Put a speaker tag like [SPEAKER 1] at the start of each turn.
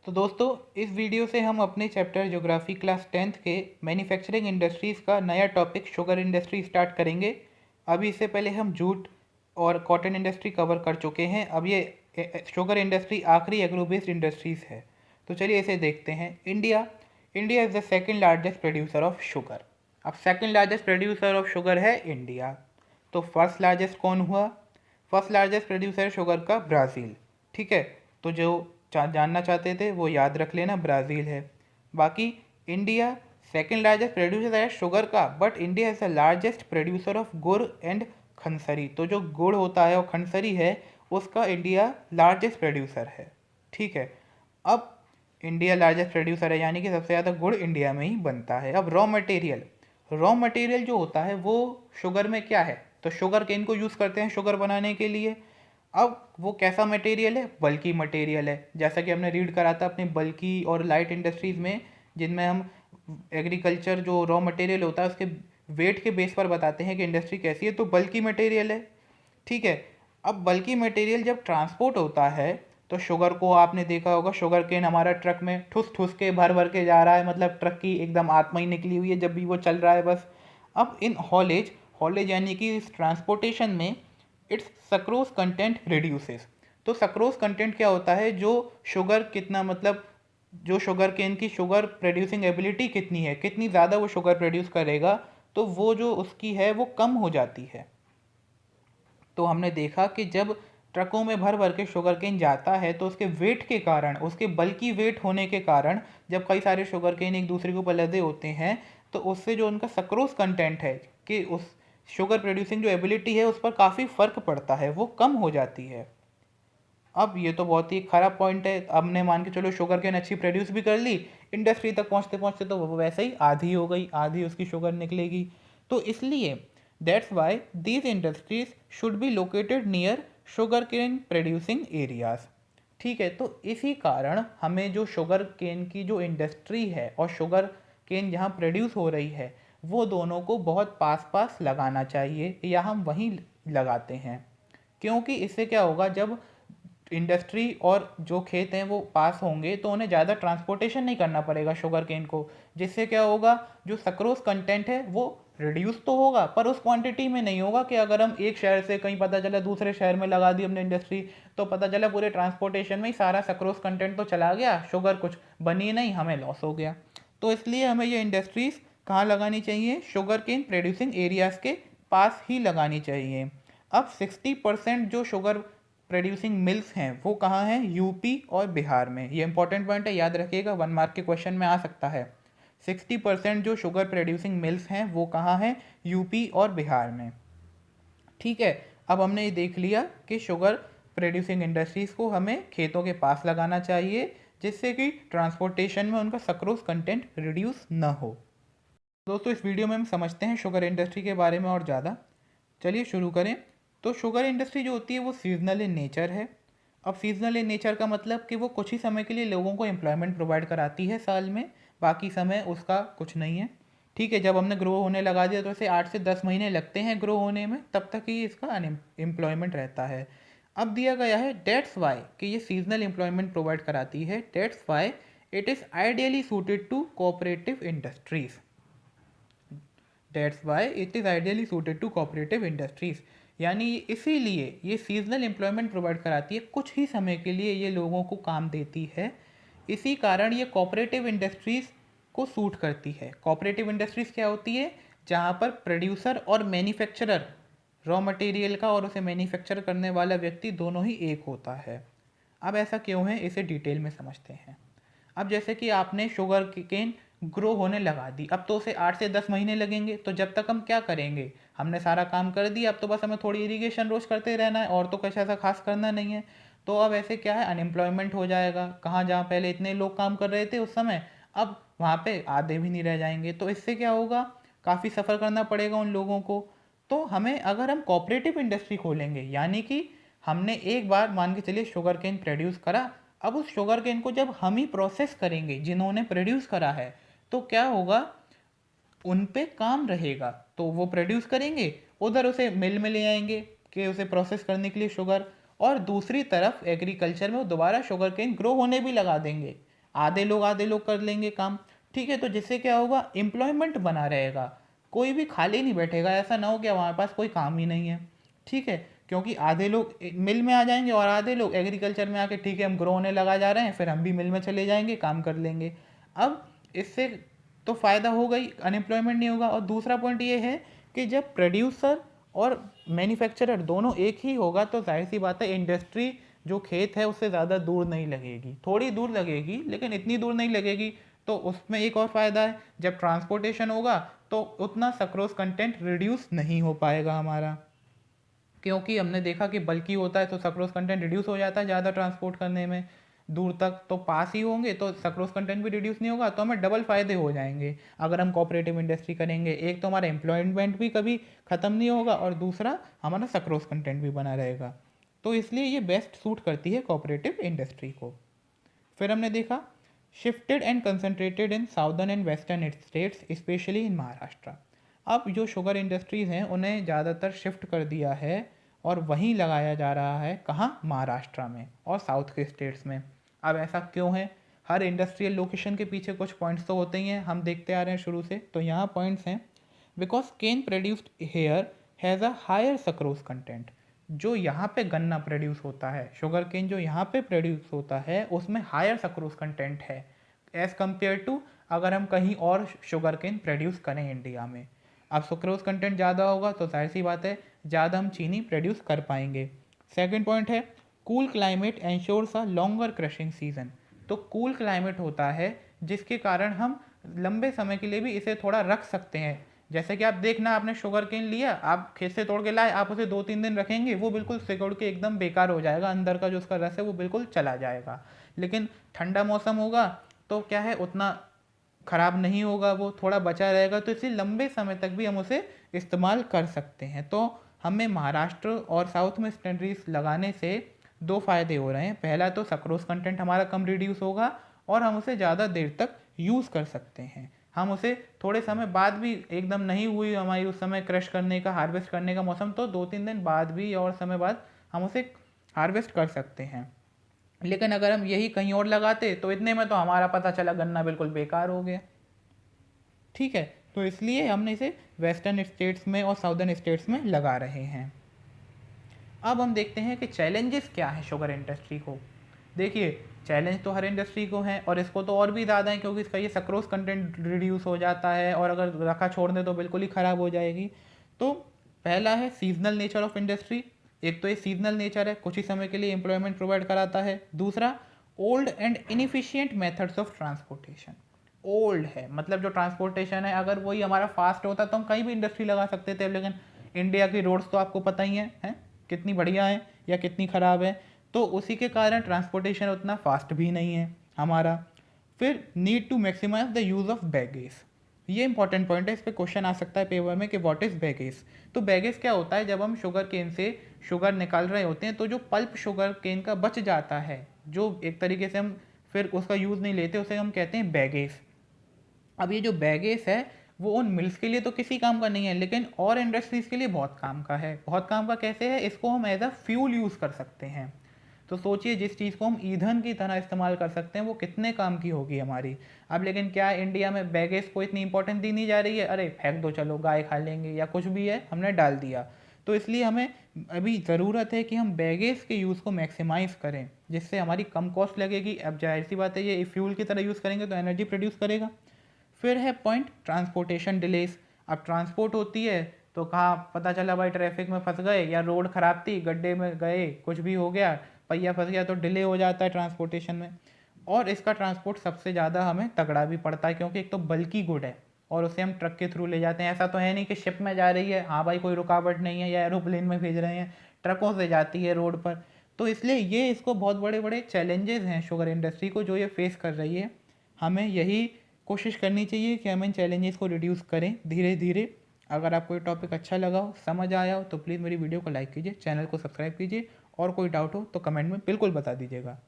[SPEAKER 1] तो दोस्तों, इस वीडियो से हम अपने चैप्टर ज्योग्राफी क्लास 10th के मैन्युफैक्चरिंग इंडस्ट्रीज़ का नया टॉपिक शुगर इंडस्ट्री स्टार्ट करेंगे। अभी इससे पहले हम जूट और कॉटन इंडस्ट्री कवर कर चुके हैं। अब ये शुगर इंडस्ट्री आखिरी एग्रो बेस्ड इंडस्ट्रीज़ है। तो चलिए इसे देखते हैं। India is the second largest producer of sugar. अब second largest producer of sugar है इंडिया। तो फर्स्ट लार्जेस्ट कौन हुआ? फर्स्ट लार्जेस्ट प्रोड्यूसर शुगर का ब्राज़ील। ठीक है, तो जो जानना चाहते थे वो याद रख लेना, ब्राज़ील है। बाकी इंडिया सेकेंड लार्जेस्ट प्रोड्यूसर है शुगर का, but India is the largest producer of गुड़ एंड खनसरी। तो जो गुड़ होता है और खनसरी है उसका इंडिया लार्जेस्ट प्रोड्यूसर है। ठीक है, अब इंडिया लार्जेस्ट प्रोड्यूसर है यानी कि सबसे ज़्यादा गुड़ इंडिया में ही बनता है। अब रॉ मटेरियल जो होता है वो शुगर में क्या है? तो शुगर केन को यूज़ करते हैं शुगर बनाने के लिए। अब वो कैसा मटेरियल है? बल्की मटेरियल है। जैसा कि हमने रीड करा था अपनी बल्की और लाइट इंडस्ट्रीज़ में, जिनमें हम एग्रीकल्चर जो रॉ मटेरियल होता है उसके वेट के बेस पर बताते हैं कि इंडस्ट्री कैसी है, तो बल्की मटेरियल है। ठीक है, अब बल्की मटेरियल जब ट्रांसपोर्ट होता है तो शुगर को आपने देखा होगा, शुगर केन हमारा ट्रक में ठुस ठुस के भर भर के जा रहा है, मतलब ट्रक की एकदम आत्मा ही निकली हुई है जब भी वो चल रहा है बस। अब इन हॉलेज हॉलेज यानी कि इस ट्रांसपोर्टेशन में इट्स सक्रोज कंटेंट रिड्यूसेस। तो सक्रोज कंटेंट क्या होता है? जो शुगर कितना, मतलब जो शुगर केन की शुगर प्रोड्यूसिंग एबिलिटी कितनी है, कितनी ज़्यादा वो शुगर प्रोड्यूस करेगा, तो वो जो उसकी है वो कम हो जाती है। तो हमने देखा कि जब ट्रकों में भर भर के शुगर केन जाता है तो उसके वेट के कारण, उसके बल्कि वेट होने के कारण, जब कई सारे शुगर केन एक दूसरे के ऊपर लदे होते हैं तो उससे जो उनका सक्रोज कंटेंट है कि उस शुगर प्रोड्यूसिंग जो एबिलिटी है उस पर काफ़ी फ़र्क पड़ता है, वो कम हो जाती है। अब ये तो बहुत ही खराब पॉइंट है। अब ने मान के चलो शुगर केन अच्छी प्रोड्यूस भी कर ली, इंडस्ट्री तक पहुंचते पहुंचते तो वो वैसे ही आधी हो गई, आधी उसकी शुगर निकलेगी। तो इसलिए that's why these industries should be located near sugar cane producing areas. ठीक है, तो इसी कारण हमें जो शुगर केन की जो इंडस्ट्री है और शुगर केन जहाँ प्रोड्यूस हो रही है वो दोनों को बहुत पास पास लगाना चाहिए, या हम वहीं लगाते हैं। क्योंकि इससे क्या होगा, जब इंडस्ट्री और जो खेत हैं वो पास होंगे तो उन्हें ज़्यादा ट्रांसपोर्टेशन नहीं करना पड़ेगा शुगर केन को, जिससे क्या होगा, जो सक्रोज कंटेंट है वो रिड्यूस तो होगा पर उस क्वांटिटी में नहीं होगा कि अगर हम एक शहर से कहीं पता चला दूसरे शहर में लगा दी हमने इंडस्ट्री, तो पता चला पूरे ट्रांसपोर्टेशन में ही सारा सक्रोज कंटेंट तो चला गया, शुगर कुछ बनी नहीं, हमें लॉस हो गया। तो इसलिए हमें ये इंडस्ट्रीज़ कहाँ लगानी चाहिए? शुगर केन प्रोड्यूसिंग एरियाज़ के पास ही लगानी चाहिए। अब 60% जो शुगर प्रोड्यूसिंग मिल्स हैं वो कहाँ हैं? यूपी और बिहार में। ये इंपॉर्टेंट पॉइंट है, याद रखिएगा, 1 मार्क के क्वेश्चन में आ सकता है। 60% जो शुगर प्रोड्यूसिंग मिल्स हैं वो कहाँ हैं? यूपी और बिहार में। ठीक है, अब हमने ये देख लिया कि शुगर प्रोड्यूसिंग इंडस्ट्रीज़ को हमें खेतों के पास लगाना चाहिए, जिससे कि ट्रांसपोर्टेशन में उनका सक्रोज कंटेंट रिड्यूस ना हो। दोस्तों, इस वीडियो में हम समझते हैं शुगर इंडस्ट्री के बारे में और ज़्यादा। चलिए शुरू करें। तो शुगर इंडस्ट्री जो होती है वो सीजनल इन नेचर है। अब सीजनल इन नेचर का मतलब कि वो कुछ ही समय के लिए लोगों को एम्प्लॉयमेंट प्रोवाइड कराती है साल में, बाकी समय उसका कुछ नहीं है। ठीक है, जब हमने ग्रो होने लगा दिया तो इसे 8 से 10 महीने लगते हैं ग्रो होने में, तब तक ही इसका एम्प्लॉयमेंट रहता है। अब दिया गया है डेट्स वाई कि ये सीजनल एम्प्लॉयमेंट प्रोवाइड कराती है, that's why it is ideally suited to cooperative industries. That's why it is ideally suited to cooperative industries. यानी इसीलिए ये सीजनल एम्प्लॉयमेंट प्रोवाइड कराती है, कुछ ही समय के लिए ये लोगों को काम देती है। इसी कारण ये कोऑपरेटिव इंडस्ट्रीज़ को सूट करती है। कोऑपरेटिव इंडस्ट्रीज़ क्या होती है? जहाँ पर प्रोड्यूसर और मैन्युफैक्चरर, रॉ मटेरियल का और उसे मैन्युफैक्चर करने वाला व्यक्ति दोनों ही एक होता है। अब ऐसा क्यों है, इसे डिटेल में समझते हैं। अब जैसे कि आपने शुगर केन ग्रो होने लगा दी, अब तो उसे 8 से 10 महीने लगेंगे, तो जब तक हम क्या करेंगे, हमने सारा काम कर दिया, अब तो बस हमें थोड़ी इरिगेशन रोज करते रहना है और तो कुछ ऐसा खास करना नहीं है। तो अब ऐसे क्या है, अनएम्प्लॉयमेंट हो जाएगा। कहाँ, जहाँ पहले इतने लोग काम कर रहे थे उस समय, अब वहाँ पे आधे भी नहीं रह जाएंगे। तो इससे क्या होगा, काफ़ी सफ़र करना पड़ेगा उन लोगों को। तो हमें, अगर हम कोऑपरेटिव इंडस्ट्री खोलेंगे, यानी कि हमने एक बार मान के चलिए शुगर केन प्रोड्यूस करा, अब उस शुगर केन को जब हम ही प्रोसेस करेंगे जिन्होंने प्रोड्यूस करा है, तो क्या होगा, उन पे काम रहेगा। तो वो प्रोड्यूस करेंगे, उधर उसे मिल में ले आएंगे कि उसे प्रोसेस करने के लिए शुगर, और दूसरी तरफ एग्रीकल्चर में वो दोबारा शुगर केन ग्रो होने भी लगा देंगे। आधे लोग कर लेंगे काम। ठीक है, तो जिससे क्या होगा, एम्प्लॉयमेंट बना रहेगा, कोई भी खाली नहीं बैठेगा, ऐसा ना हो कि हमारे पास कोई काम ही नहीं है। ठीक है, क्योंकि आधे लोग मिल में आ जाएंगे और आधे लोग एग्रीकल्चर में आके, ठीक है हम ग्रो होने लगा जा रहे हैं, फिर हम भी मिल में चले जाएंगे, काम कर लेंगे। अब इससे तो फ़ायदा होगा ही, अनएम्प्लॉयमेंट नहीं होगा। और दूसरा पॉइंट ये है कि जब प्रोड्यूसर और मैन्युफैक्चरर दोनों एक ही होगा तो जाहिर सी बात है इंडस्ट्री जो खेत है उससे ज़्यादा दूर नहीं लगेगी, थोड़ी दूर लगेगी लेकिन इतनी दूर नहीं लगेगी। तो उसमें एक और फ़ायदा है, जब ट्रांसपोर्टेशन होगा तो उतना सक्रोज कंटेंट रिड्यूस नहीं हो पाएगा हमारा, क्योंकि हमने देखा कि बल्कि होता है तो सक्रोज कंटेंट रिड्यूस हो जाता है ज़्यादा ट्रांसपोर्ट करने में। दूर तक तो पास ही होंगे तो सक्रोज कंटेंट भी रिड्यूस नहीं होगा, तो हमें डबल फ़ायदे हो जाएंगे अगर हम कोऑपरेटिव इंडस्ट्री करेंगे। एक तो हमारा एम्प्लॉयमेंट भी कभी ख़त्म नहीं होगा और दूसरा हमारा सक्रोज कंटेंट भी बना रहेगा। तो इसलिए ये बेस्ट सूट करती है कोऑपरेटिव इंडस्ट्री को। फिर हमने देखा shifted and concentrated in southern and western states specially in Maharashtra. अब जो शुगर इंडस्ट्रीज़ हैं उन्हें ज़्यादातर शिफ्ट कर दिया है और वहीं लगाया जा रहा है, कहाँ, महाराष्ट्र में और साउथ के स्टेट्स में। अब ऐसा क्यों है, हर इंडस्ट्रियल लोकेशन के पीछे कुछ पॉइंट्स तो होते ही हैं, हम देखते आ रहे हैं शुरू से। तो यहाँ पॉइंट्स हैं, because cane produced here has a higher sucrose content. जो यहाँ पे गन्ना प्रोड्यूस होता है, शुगर केन जो यहाँ पे प्रोड्यूस होता है उसमें हायर सक्रोज कंटेंट है एज़ कम्पेयर टू अगर हम कहीं और शुगर केन प्रोड्यूस करें इंडिया में। अब सुक्रोज कंटेंट ज़्यादा होगा तो जाहिर सी बात है ज़्यादा हम चीनी प्रोड्यूस कर पाएंगे। सेकंड पॉइंट है cool climate ensures a longer crushing season. तो कूल क्लाइमेट होता है जिसके कारण हम लंबे समय के लिए भी इसे थोड़ा रख सकते हैं। जैसे कि आप देखना, आपने शुगर केन लिया, आप खेत से तोड़ के लाए, आप उसे 2-3 दिन रखेंगे, वो बिल्कुल सिकुड़ के एकदम बेकार हो जाएगा, अंदर का जो उसका रस है वो बिल्कुल चला जाएगा। लेकिन ठंडा मौसम होगा तो क्या है, उतना ख़राब नहीं होगा, वो थोड़ा बचा रहेगा, तो इसलिए लंबे समय तक भी हम उसे इस्तेमाल कर सकते हैं। तो हमें महाराष्ट्र और साउथ में स्टैंडरीज लगाने से दो फ़ायदे हो रहे हैं। पहला तो सक्रोज कंटेंट हमारा कम रिड्यूस होगा और हम उसे ज़्यादा देर तक यूज़ कर सकते हैं। हम उसे थोड़े समय बाद भी, एकदम नहीं हुई हमारी उस समय क्रश करने का, हार्वेस्ट करने का मौसम, तो 2-3 दिन बाद भी और समय बाद हम उसे हार्वेस्ट कर सकते हैं। लेकिन अगर हम यही कहीं और लगाते तो इतने में तो हमारा पता चला गन्ना बिल्कुल बेकार हो गया। ठीक है, तो इसलिए हमने इसे वेस्टर्न स्टेट्स में और साउदर्न स्टेट्स में लगा रहे हैं। अब हम देखते हैं कि चैलेंजेस क्या हैं शुगर इंडस्ट्री को। देखिए, चैलेंज तो हर इंडस्ट्री को है और इसको तो और भी ज़्यादा है क्योंकि इसका ये सक्रोज कंटेंट रिड्यूस हो जाता है और अगर रखा छोड़ दें तो बिल्कुल ही ख़राब हो जाएगी। तो पहला है सीजनल नेचर ऑफ इंडस्ट्री। एक तो ये सीजनल नेचर है, कुछ ही समय के लिए एम्प्लॉयमेंट प्रोवाइड कराता है। दूसरा, old and inefficient methods of transportation. Old है मतलब जो ट्रांसपोर्टेशन है, अगर वही हमारा फास्ट होता तो हम कहीं भी इंडस्ट्री लगा सकते थे, लेकिन इंडिया की रोड्स तो आपको पता ही है कितनी बढ़िया है या कितनी ख़राब है, तो उसी के कारण ट्रांसपोर्टेशन उतना फास्ट भी नहीं है हमारा। फिर need to maximise the use of bagasse. ये इंपॉर्टेंट पॉइंट है, इस पर क्वेश्चन आ सकता है पेपर में कि व्हाट इज़ बैगेज। तो बैगेज क्या होता है, जब हम शुगर केन से शुगर निकाल रहे होते हैं तो जो पल्प शुगर केन का बच जाता है, जो एक तरीके से हम फिर उसका यूज़ नहीं लेते, उसे हम कहते हैं बैगेज। अब ये जो बैगेज है वो उन मिल्स के लिए तो किसी काम का नहीं है, लेकिन और इंडस्ट्रीज़ के लिए बहुत काम का है। बहुत काम का कैसे है, इसको हम एज अ फ्यूल यूज़ कर सकते हैं। तो सोचिए, जिस चीज़ को हम ईंधन की तरह इस्तेमाल कर सकते हैं वो कितने काम की होगी हमारी। अब लेकिन क्या इंडिया में बैगेज को इतनी इंपॉर्टेंस दी नहीं जा रही है, अरे फेंक दो, चलो गाय खा लेंगे या कुछ भी है हमने डाल दिया। तो इसलिए हमें अभी ज़रूरत है कि हम बैगेज के यूज़ को मैक्सिमाइज़ करें, जिससे हमारी कम कॉस्ट लगेगी। अब जाहिर सी बात है ये फ्यूल की तरह यूज़ करेंगे तो एनर्जी प्रोड्यूस करेगा। फिर है पॉइंट ट्रांसपोर्टेशन डिलेस। अब ट्रांसपोर्ट होती है तो कहाँ पता चला भाई ट्रैफिक में फंस गए या रोड ख़राब थी, गड्ढे में गए, कुछ भी हो गया, पहिया फंस गया, तो डिले हो जाता है ट्रांसपोर्टेशन में। और इसका ट्रांसपोर्ट सबसे ज़्यादा हमें तगड़ा भी पड़ता है क्योंकि एक तो बल्कि गुड है और उसे हम ट्रक के थ्रू ले जाते हैं। ऐसा तो है नहीं कि शिप में जा रही है, हाँ भाई कोई रुकावट नहीं है, या एरोप्लेन में भेज रहे हैं, ट्रकों से जाती है रोड पर। तो इसलिए ये इसको बहुत बड़े बड़े चैलेंजेस हैं शुगर इंडस्ट्री को जो ये फेस कर रही है। हमें यही कोशिश करनी चाहिए कि हम इन चैलेंजेस को रिड्यूस करें धीरे धीरे। अगर आपको ये टॉपिक अच्छा लगा हो, समझ आया हो, तो प्लीज़ मेरी वीडियो को लाइक कीजिए, चैनल को सब्सक्राइब कीजिए और कोई डाउट हो तो कमेंट में बिल्कुल बता दीजिएगा।